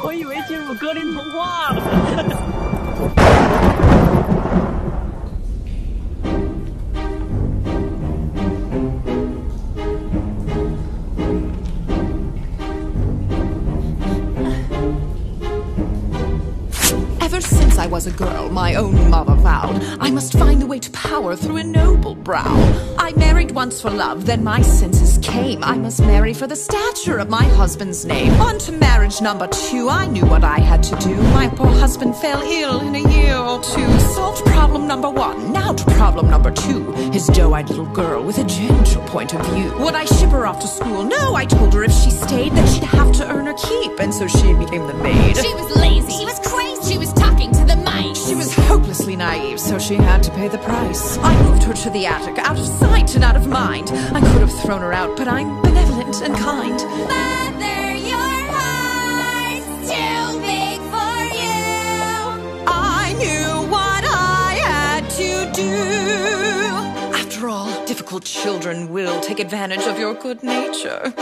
我以为进入格林童话了。Ever since I was a girl, my own mother vowed I must find the way to power through a noble brow. I married once for love, then my senses came. I must marry for the stature of my husband's name. On to marriage number 2, I knew what I had to do. My poor husband fell ill in a year or 2. Solved problem number 1, now to problem number 2. His doe-eyed little girl with a gentle point of view. Would I ship her off to school? No, I told her if she stayed, then she'd have to earn her keep. And so she became the maid. She was lazy, she was crazy, she was talking to the mice. She was hopelessly naive, so she had to pay the price. I moved her to the attic, out of sight and out of mind. I could have thrown her out, but I'm benevolent and kind. Mother, your heart's too big for you. I knew what I had to do. After all, difficult children will take advantage of your good nature.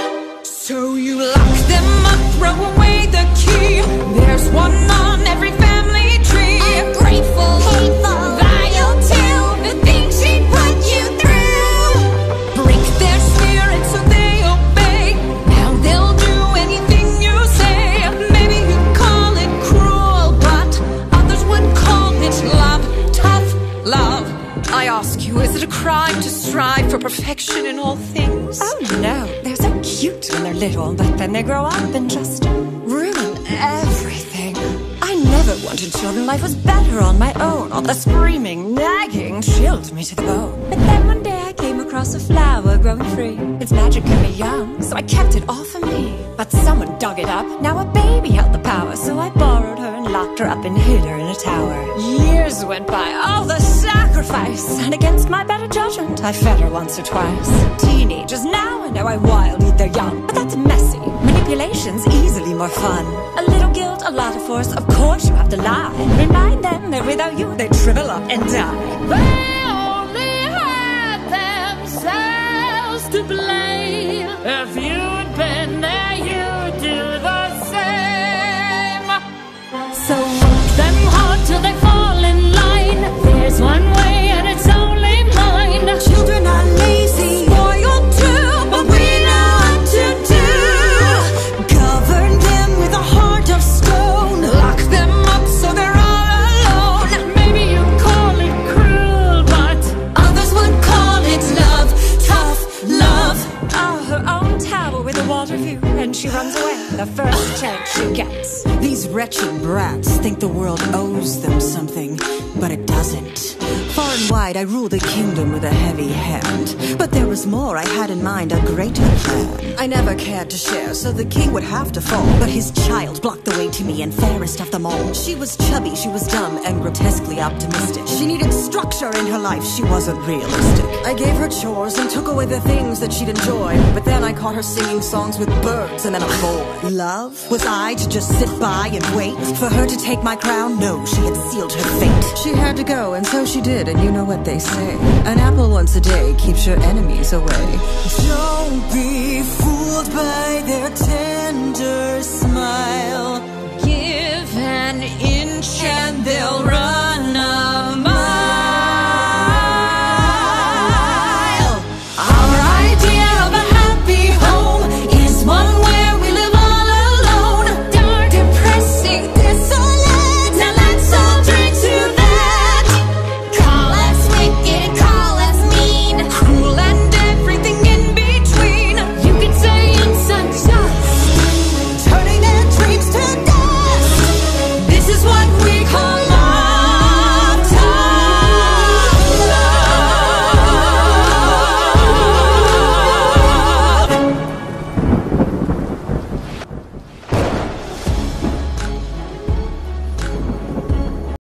So you lock them up, throw away the key. There's one on every family tree. Ungrateful, hateful, vile too. The things she put you through. Break their spirit so they obey. Now they'll do anything you say. Maybe you call it cruel, but others would call it love. Tough love. I ask you, is it a crime to strive for perfection in all things? Oh no, they're so cute when they're little, but then they grow up and just ruin everything. I never wanted children, life was better on my own. All the screaming, nagging chilled me to the bone. But then one day I came across a flower growing free. Its magic kept me young, so I kept it all for me. But someone dug it up, now a baby held the power. So I borrowed her and locked her up and hid her in a tower. Years went by, all the sacrifice, and against my better judgment I fed her once or twice. Teenagers now, I know I wild eat their young, but that's messy. Manipulation's easily more fun. A little guilt, a lot of force, of course you have to lie. Remind them that without you they shrivel up and die. They only had themselves to blame. If you'd been there, you'd do the same. So work them hard till they fall in line. There's one way and it's only mine. Children are lazy, spoiled too, but we know what to do. Govern them with a heart of stone. Lock them up so they're all alone. Maybe you call it cruel, but others would call it love. Tough love. Oh, her own tower with a water view, and she runs away the first chance she gets. These wretched brats think the world owes them something, but it doesn't. Far and wide I rule the kingdom with a heavy hand, but there was more I had in mind, a greater plan. I never cared to share, so the king would have to fall, but his child blocked the way to me, and fairest of them all. She was chubby, she was dumb, and grotesquely optimistic. She needed structure in her life, she wasn't realistic. I gave her chores and took away the things that she'd enjoy, but then I caught her singing songs with birds and then a boy. Love? Was I to just sit by and wait for her to take my crown? No, she had sealed her fate. She had to go, and so she did, and you know what they say. An apple once a day keeps your enemies away. Don't be fooled by their tenderness.